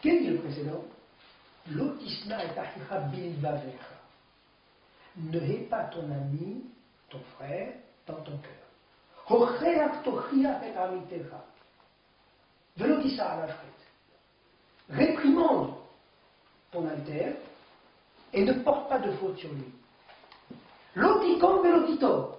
Quel est le précédent? Lotisna et achicha bilvavecha. Ne hais pas ton ami, ton frère, dans ton cœur. Hocheach tochiach et amitecha. Velotissa à la frette. Réprimande ton altère et ne porte pas de faute sur lui. Lotikon velotito.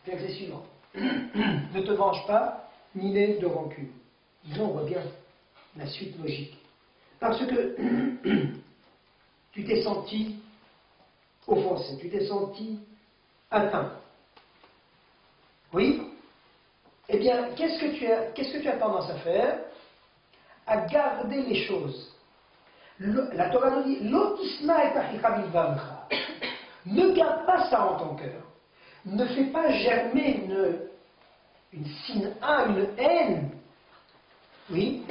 Verset suivant. Ne te venge pas, ni n'aie de rancune. Disons, on voit bien la suite logique. Parce que tu t'es senti offensé, tu t'es senti atteint. Oui? Eh bien, qu'est-ce que tu as tendance à faire? À garder les choses. La Torah nous dit Lotisna et achicha bilvavecha. Ne garde pas ça en ton cœur. Ne fais pas germer une sin'a, une haine. Oui?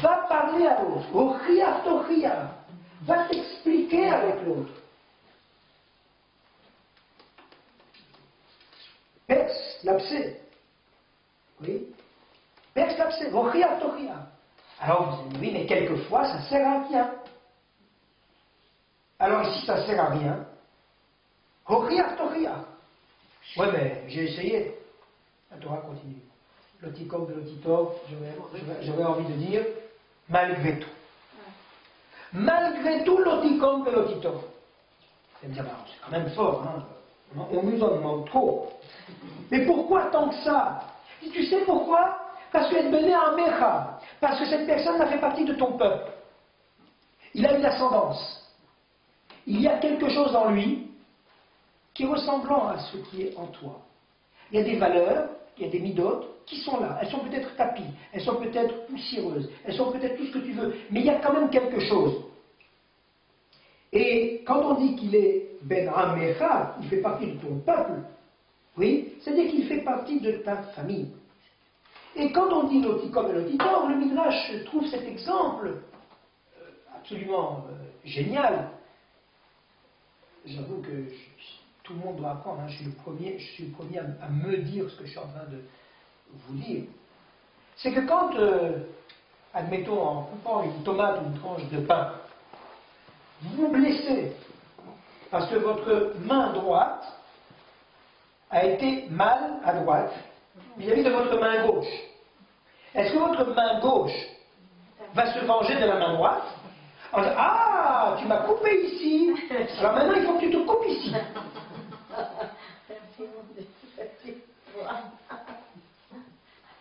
Va parler à l'autre. Ochia tochia. Va t'expliquer avec l'autre. Perce l'abcès. Oui? Perce l'abcès. Ochia tochia. Alors vous allez oui, mais quelquefois ça sert à rien. Alors ici ça sert à rien. Ochia tochia. Ouais, mais j'ai essayé. La Torah continue. Lotikom de lotitov, j'avais envie de dire, malgré tout. Malgré tout, lotikom de lotitov. Vous allez me dire, bah, c'est quand même fort, hein. On nous en demande trop. Mais pourquoi tant que ça? Et tu sais pourquoi? Parce qu'elle venait en Mecha. Parce que cette personne a fait partie de ton peuple. Il a une ascendance. Il y a quelque chose en lui qui est ressemblant à ce qui est en toi. Il y a des valeurs, il y a des midotes qui sont là. Elles sont peut-être tapies, elles sont peut-être poussiéreuses, elles sont peut-être tout ce que tu veux, mais il y a quand même quelque chose. Et quand on dit qu'il est Ben Amecha, il fait partie de ton peuple, oui, c'est-à-dire qu'il fait partie de ta famille. Et quand on dit Lotikom et Lotitor, le Midrash trouve cet exemple absolument génial. J'avoue que tout le monde doit apprendre, hein. Je suis le premier à me dire ce que je suis en train de vous dire. C'est que quand, admettons, en coupant une tomate ou une tranche de pain, vous vous blessez parce que votre main droite a été mal à droite vis-à-vis de votre main gauche. Est-ce que votre main gauche va se venger de la main droite? On dit, ah, tu m'as coupé ici, alors maintenant il faut que tu te coupes ici.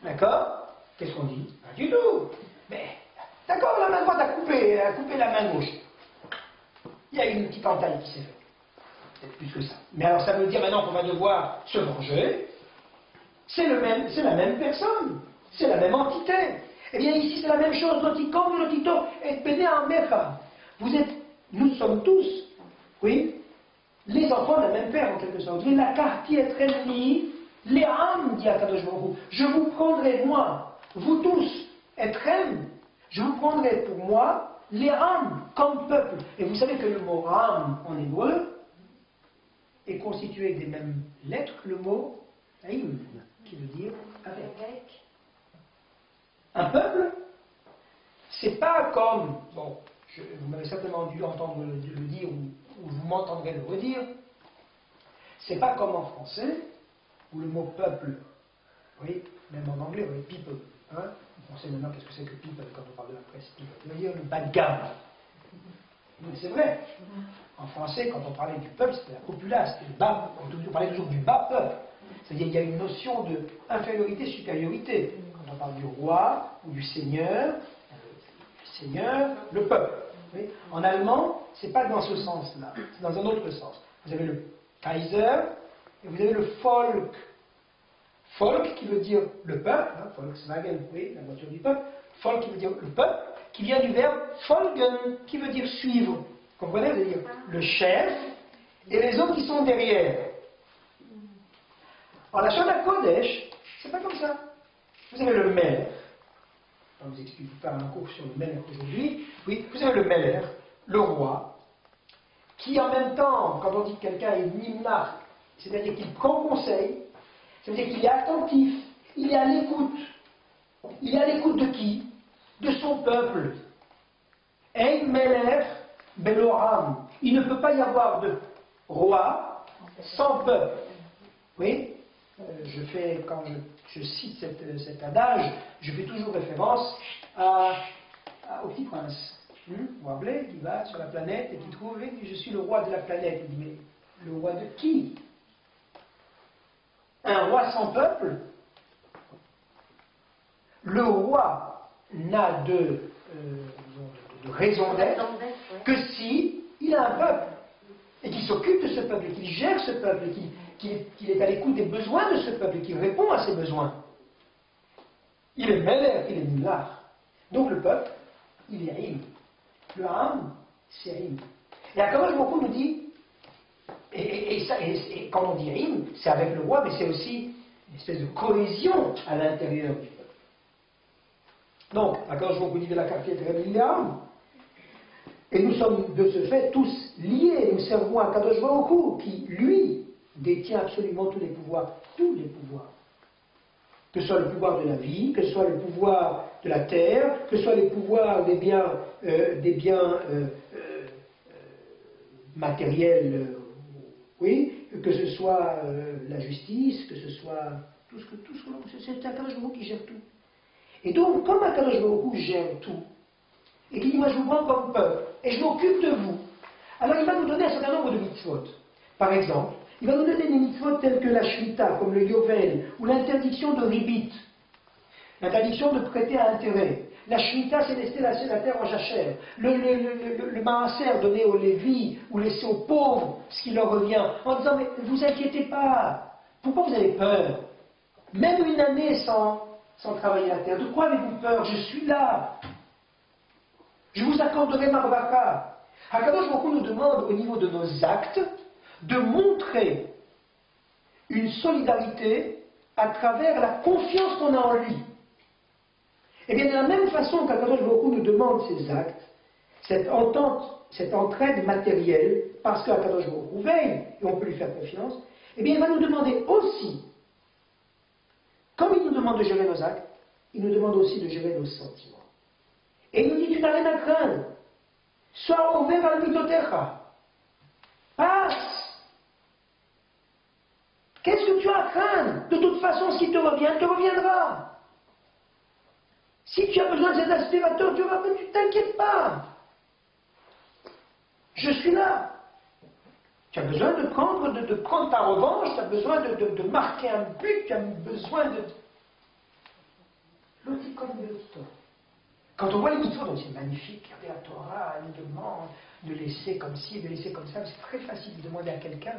D'accord? Qu'est-ce qu'on dit? Pas du tout. Mais, d'accord, la main droite a coupé la main gauche. Il y a une petite entaille qui s'est faite. Peut-être plus que ça. Mais alors ça veut dire maintenant qu'on va devoir se venger. C'est la même personne. C'est la même entité. Eh bien ici c'est la même chose. Lotikom, lotito, et béné en mecha. Nous sommes tous, oui, les enfants d'un même père en quelque sorte. La quartier est ennemi. Les âmes, dit Akadosh Baruch Hu, je vous prendrai moi, vous tous, Etrem, je vous prendrai pour moi les âmes comme peuple. Et vous savez que le mot âme en hébreu est constitué des mêmes lettres que le mot aïm, qui veut dire avec. Un peuple, c'est pas comme, bon, vous m'avez certainement dû entendre le dire ou vous m'entendrez le redire, c'est pas comme en français, où le mot peuple, oui, même en anglais, oui, people, hein, on sait maintenant qu'est-ce que c'est que people quand on parle de la presse, people, ça veut dire le bas de gamme. Mais c'est vrai, en français, quand on parlait du peuple, c'était la populace, c'était le bas, on parlait toujours du bas peuple, c'est-à-dire qu'il y a une notion d'infériorité, supériorité, quand on parle du roi ou du seigneur, le peuple. Oui. En allemand, c'est pas dans ce sens-là, c'est dans un autre sens. Vous avez le Kaiser, et vous avez le Volk. Volk qui veut dire le peuple, hein, Volkswagen, oui, la voiture du peuple. Volk qui veut dire le peuple, qui vient du verbe folgen, qui veut dire suivre. Vous comprenez? Vous allez dire le chef et les autres qui sont derrière. Alors la Shana Kodesh, c'est pas comme ça. Vous avez le Melech. Je vous explique, vous faire un cours sur le Melech aujourd'hui. Oui, vous avez le Melech, le roi, qui en même temps, quand on dit que quelqu'un est nimnach, c'est-à-dire qu'il prend conseil, c'est-à-dire qu'il est attentif, il est à l'écoute. Il est à l'écoute de qui? De son peuple. Ein melech belo am. Il ne peut pas y avoir de roi sans peuple. Oui, quand je cite cet adage, je fais toujours référence au Petit Prince. Vous vous rappelez, qui va sur la planète et qui trouve que je suis le roi de la planète. Il dit, mais le roi de qui? Un roi sans peuple? Le roi n'a de raison d'être que si il a un peuple et qu'il s'occupe de ce peuple, qu'il gère ce peuple, qu'il est à l'écoute des besoins de ce peuple, qu'il répond à ses besoins. Il est Meler, il est Mullah. Donc le peuple, il est Rim. Le Ham, c'est Rim. Et Akadosh Baruch Hu nous dit, et quand on dit Rim, c'est avec le roi, mais c'est aussi une espèce de cohésion à l'intérieur du peuple. Donc, Akadosh Baruch Hu dit de la quartier de Ham. Et nous sommes de ce fait tous liés, nous servons à Akadosh Baruch Hu, qui, lui, détient absolument tous les pouvoirs. Tous les pouvoirs. Que ce soit le pouvoir de la vie, que ce soit le pouvoir de la terre, que ce soit les pouvoirs des biens matériels, oui, que ce soit la justice, que ce soit tout ce que c'est Akadosh Baruch Hu qui gère tout. Et donc, comme Akadosh Baruch Hu gère tout, et qu'il dit, moi je vous prends comme peuple, et je m'occupe de vous, alors il va nous donner un certain nombre de mitzvot. Par exemple, il va nous donner des mitzvot tels que la Shemitah, comme le Yovel, ou l'interdiction de ribit, l'interdiction de prêter à intérêt. La Shemitah, c'est laisser la terre en jachère. Le maaser donné aux Lévis, ou laisser aux pauvres ce qui leur revient, en disant, mais ne vous inquiétez pas, pourquoi vous avez peur? Même une année sans travailler la terre, de quoi avez-vous peur? Je suis là. Je vous accorderai ma braka. Akadosh Baruch Hu nous demande au niveau de nos actes de montrer une solidarité à travers la confiance qu'on a en lui. Et bien de la même façon qu'Akadosh Baruch Hu nous demande ces actes, cette entente, cette entraide matérielle, parce qu'Akadosh Baruch Hu veille et on peut lui faire confiance, et bien il va nous demander aussi, comme il nous demande de gérer nos actes, il nous demande aussi de gérer nos sentiments. Et il nous dit, tu n'as rien à craindre. Sois ouvert à l'mitotecha. Passe. Qu'est-ce que tu as à craindre? De toute façon, ce qui te revient, te reviendra. Si tu as besoin de cet aspirateur, tu ne t'inquiètes pas. Je suis là. Tu as besoin de prendre ta revanche, tu as besoin de marquer un but, tu as besoin de... L'otikon de l'auto. Quand on voit les mitzvot, donc c'est magnifique, regardez la Torah, elle nous demande de laisser comme ci, de laisser comme ça, c'est très facile de demander à quelqu'un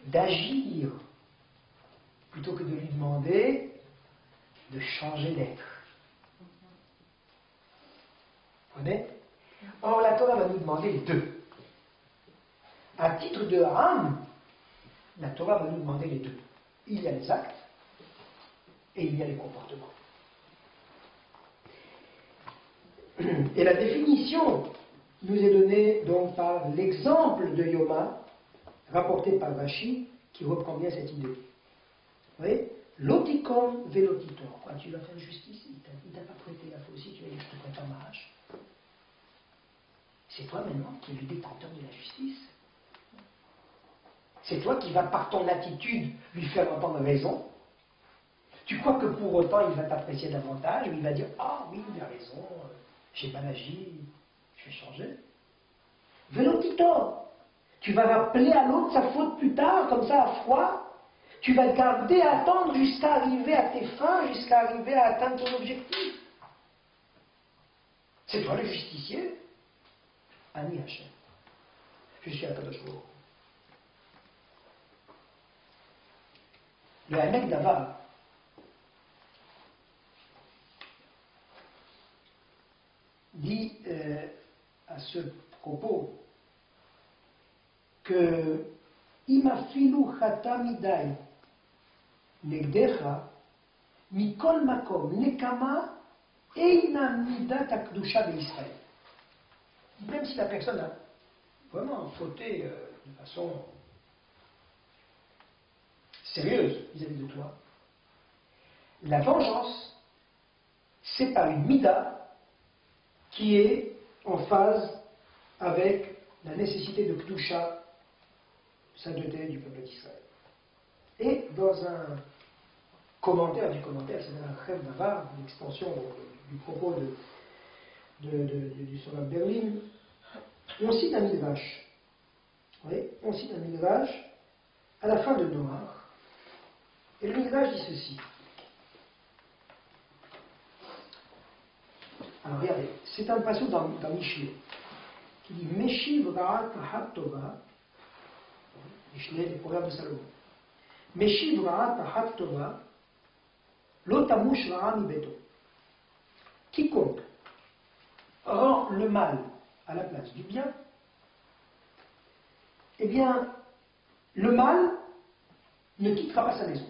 d'agir plutôt que de lui demander de changer d'être. Vous comprenez? Or, la Torah va nous demander les deux. À titre de Ham, la Torah va nous demander les deux. Il y a les actes et il y a les comportements. Et la définition nous est donnée donc par l'exemple de Yoma, rapporté par Rashi, qui reprend bien cette idée. Vous voyez? L'otikon velotitor. Quoi, tu vas faire justice, il t'a pas prêté la fausse, tu vas dire je te prête en marge. C'est toi maintenant qui es le détenteur de la justice. C'est toi qui vas par ton attitude lui faire entendre raison. Tu crois que pour autant il va t'apprécier davantage, ou il va dire ah oui, il a raison, j'ai mal agi, je vais changer. Velotitor. Tu vas rappeler à l'autre sa faute plus tard, comme ça à froid. Tu vas te garder à attendre jusqu'à arriver à tes fins, jusqu'à arriver à atteindre ton objectif. C'est toi le justicier. Ani Hachem. Je suis Akadosh Baruch Hu. Le Hamek Davar dit à ce propos que Imafilu chata midai negdecha mikol makom nekama eina midat akdusha d'Israël. Même si la personne a vraiment fauté de façon sérieuse vis-à-vis de toi, la vengeance, c'est par une mida qui est en phase avec la nécessité de Kdusha, sainteté du peuple d'Israël. Et dans un commentaire du commentaire, c'est un Rêve Navar, une extension du propos du Soral Berlin, on cite un Midrash. Oui, on cite un Midrash à la fin de Noach. Et le Midrash dit ceci. Alors regardez, c'est un passage dans Michelet qui dit Meshiv Ra'at Tahat Tova. Michelet, les proverbes de Salomon. Meshiv Ra'at Tahat Tova, Lotamush Ra'a mi beto. Quiconque rend le mal à la place du bien, eh bien, le mal ne quittera pas sa maison.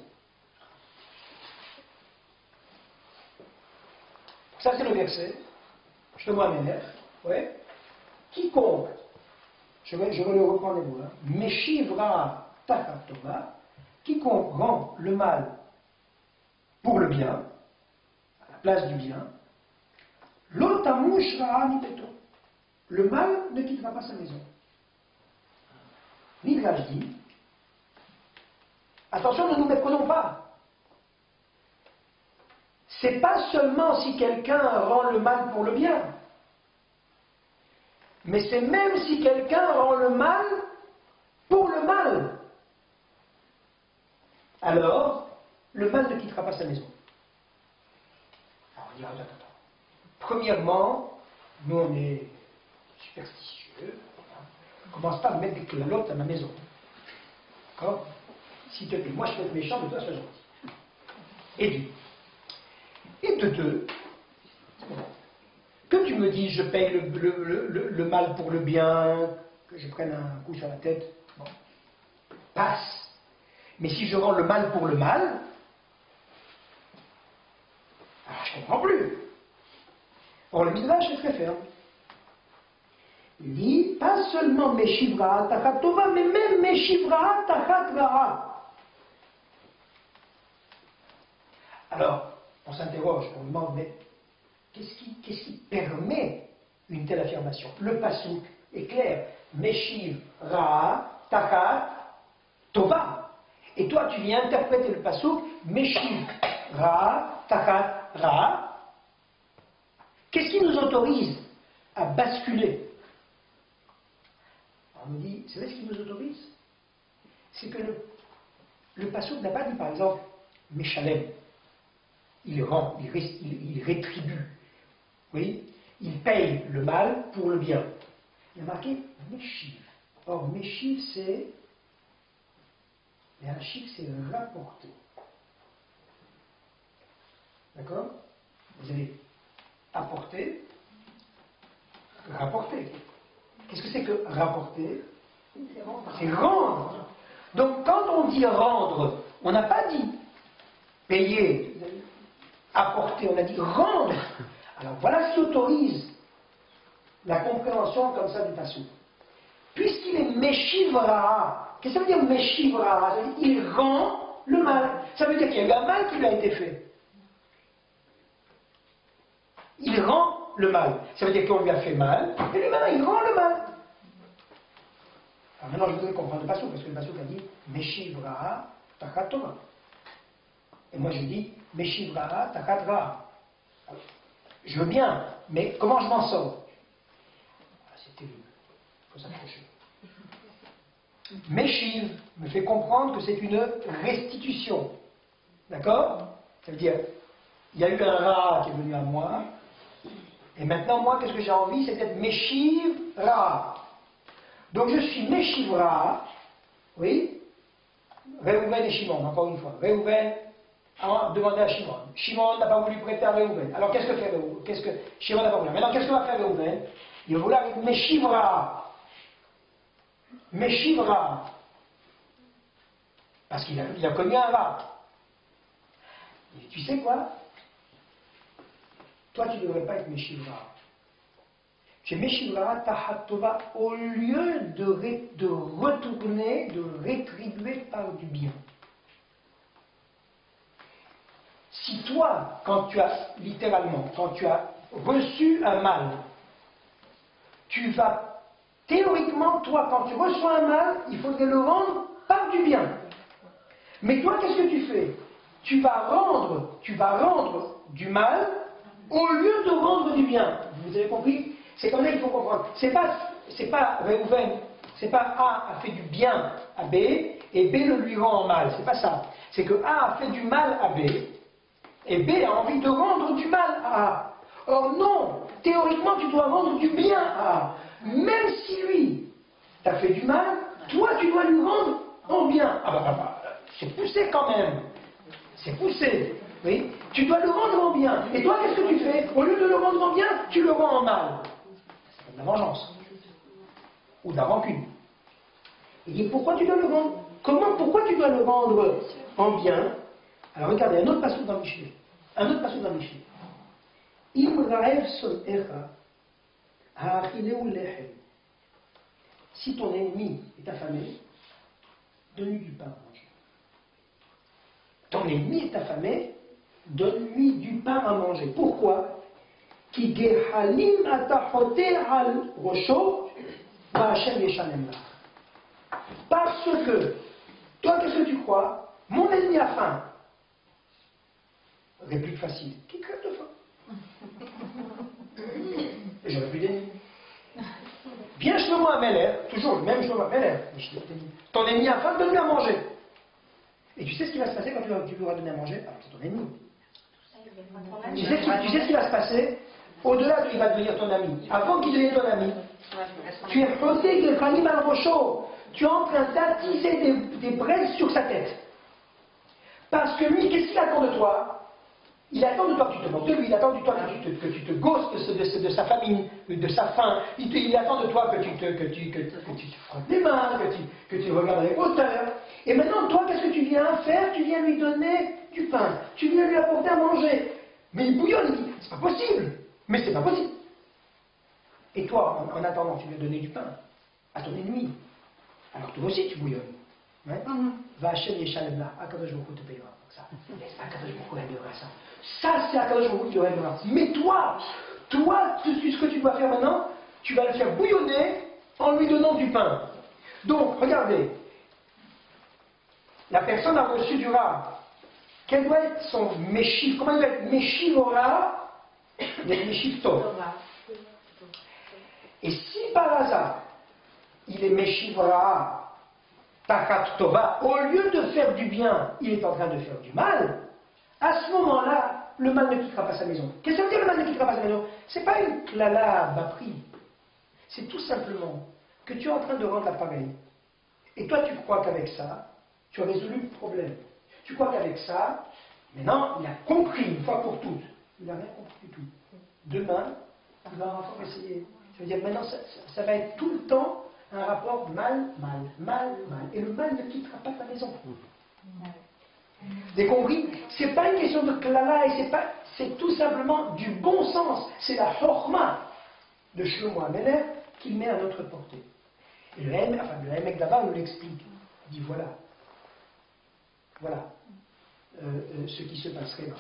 Ça, c'est le verset. Je te vois mes lèvres. Ouais. Quiconque, je vais le reprendre les mots là. Meshivra Tachat Tova, quiconque rend le mal pour le bien, à la place du bien, Lotamush Ra'a mi beto. Le mal ne quittera pas sa maison. Midrash dit, attention, ne nous méprenons pas. C'est pas seulement si quelqu'un rend le mal pour le bien, mais c'est même si quelqu'un rend le mal pour le mal. Alors, le mal ne quittera pas sa maison. Alors on dira, attends. Premièrement, nous on est superstitieux. On ne commence pas à mettre des clalottes à ma maison. D'accord? S'il te plaît, moi je peux être méchant, mais toi sois gentil. Et dit. Et de deux, que tu me dis, je paye le mal pour le bien, que je prenne un coup sur la tête, bon, passe. Mais si je rends le mal pour le mal, alors je ne comprends plus. Or, le Midrash est très ferme. Il dit, pas seulement Meshivra Tachat Tova, mais même Meshivra Tachat Ra'a. Alors, on s'interroge, on demande, mais qu'est-ce qui permet une telle affirmation? Le pasuk est clair. Meshiv Ra'a Tachat Tova. Et toi, tu viens interpréter le pasuk Meshiv Ra'a Tachat Ra'a. Qu'est-ce qui nous autorise à basculer? On nous dit, c'est ce qui nous autorise? C'est que le pasuk n'a pas dit, par exemple, Meshalem. Il rend, il rétribue. Oui, il paye le mal pour le bien. Il a marqué Meshiv. Or, Meshiv, c'est. Mais un chiffre, c'est rapporter. D'accord? Vous allez apporter, rapporter. Qu'est-ce que c'est que rapporter? C'est rendre. Donc, quand on dit rendre, on n'a pas dit payer, apporter, on a dit rendre. Alors voilà ce qui autorise la compréhension comme ça du passage. Puisqu'il est Meshivra, qu'est-ce que ça veut dire Meshivra? Ça veut dire qu'il rend le mal. Ça veut dire qu'il y a eu un mal qui lui a été fait. Il rend le mal. Ça veut dire qu'on lui a fait mal, et lui-même il rend le mal. Alors maintenant je voudrais comprendre le passage, parce que le passage a dit Meshivra Tachat Tova. Et moi je dis Meshivra Tachat Ra'a. Je veux bien, mais comment je m'en sors? C'est terrible. Il faut s'accrocher. Meshiv me fait comprendre que c'est une restitution. D'accord? Ça veut dire, il y a eu un Ra qui est venu à moi, et maintenant, moi, qu'est-ce que j'ai envie? C'est d'être Meshiv Ra. Donc je suis Meshiv Ra, oui, Réhouven et Shimon, encore une fois. Réhouven a demandé à Shimon. Shimon n'a pas voulu prêter à Réhouven. Alors qu'est-ce que fait Réhouven? Shimon n'a pas voulu. Maintenant, qu'est-ce que va faire Réhouven? Il va vouloir être Meshiv Ra. Meshiv Ra. Parce qu'il a connu un Ra. Et tu sais quoi? Toi, tu ne devrais pas être Meshiv Ra. Tu es Meshiv Ra Tachat Tova au lieu de retourner, de rétribuer par du bien. Si toi, quand tu as, littéralement, quand tu as reçu un mal, tu vas, théoriquement, toi, quand tu reçois un mal, il faudrait le rendre par du bien. Mais toi, qu'est-ce que tu fais? Tu vas rendre du mal au lieu de rendre du bien. Vous avez compris? C'est comme ça qu'il faut comprendre. C'est pas Réhouven, c'est pas A a fait du bien à B et B le lui rend en mal. C'est pas ça. C'est que A a fait du mal à B et B a envie de rendre du mal à A. Or non, théoriquement tu dois rendre du bien à A. Même si lui t'a fait du mal, toi tu dois lui rendre en bien. Ah bah, c'est poussé quand même. C'est poussé. Oui. Tu dois le rendre en bien. Et toi, qu'est-ce que tu fais? Au lieu de le rendre en bien, tu le rends en mal. C'est de la vengeance. Ou de la rancune. Il dit, pourquoi tu dois le rendre? Pourquoi tu dois le rendre en bien? Alors regardez, un autre passage dans Michel. Un autre passage dans Michel. Im ra'ev son'echa ha'achileu lechem. Si ton ennemi est affamé, donne-lui du pain à manger. Ton ennemi est affamé, donne-lui du pain à manger. Pourquoi? Ki gehalim atachote al rosho va'Hashem yeshalem lach. Parce que, toi, qu'est-ce que tu crois? Mon ennemi a faim. Réplique facile. Qui crève de faim? Et j'aurais plus d'ennemis. Viens chez moi à Meller, toujours le même Shlomo Meller. Ton ennemi a faim, donne-lui à manger. Et tu sais ce qui va se passer quand tu lui auras donné à manger? Alors c'est ton ennemi. Tu sais ce qui va se passer? Au-delà de il va devenir ton ami. Avant qu'il devienne ton ami, tu es posé de Khalim al-Rocho. Tu es en train d'attiser des braises sur sa tête. Parce que lui, qu'est-ce qu'il attend de toi? Il attend de toi que tu te moques de lui, il attend de toi que tu te gausses de sa famine, de sa faim. Il attend de toi que tu te frottes les mains, que tu regardes avec hauteur. Et maintenant, toi, qu'est-ce que tu viens faire? Tu viens lui donner du pain. Tu viens lui apporter à manger. Mais il bouillonne, il dit, c'est pas possible. Mais c'est pas possible. Et toi, en attendant, tu lui as donné du pain à ton ennemi. Alors toi aussi, tu bouillonnes. Ouais? Va Hachem Yeshalem Lach, Akadosh Baruch Hu te payera pour ça. Akadosh Baruch Hu aimera ça. Ça, c'est Akadosh Baruch Hu qui aimera. Mais toi, ce que tu dois faire maintenant, tu vas le faire bouillonner en lui donnant du pain. Donc, regardez, la personne a reçu du Ra. Quel doit être son Meshiv? Comment il doit être Meshiv au Ra? Il est Meshiv Tov. Et si par hasard, il est Meshiv au Ra, Takat Tova, au lieu de faire du bien, il est en train de faire du mal, à ce moment-là, le mal ne quittera pas sa maison. Qu'est-ce que ça veut dire le mal ne quittera pas sa maison? C'est pas une klala bas prix. C'est tout simplement que tu es en train de rendre l'appareil. Et toi, tu crois qu'avec ça, tu as résolu le problème. Tu crois qu'avec ça, maintenant, il a compris une fois pour toutes. Il n'a rien compris du tout. Demain, il va encore essayer. Ça veut dire maintenant, ça va être tout le temps un rapport mal. Et le mal ne quittera pas ta maison. Vous avez compris? C'est pas une question de klala, et c'est tout simplement du bon sens. C'est la chorma de Shlomo HaMelech qu'il met à notre portée. Et le Hémek d'abord nous l'explique. Il dit voilà ce qui se passerait là.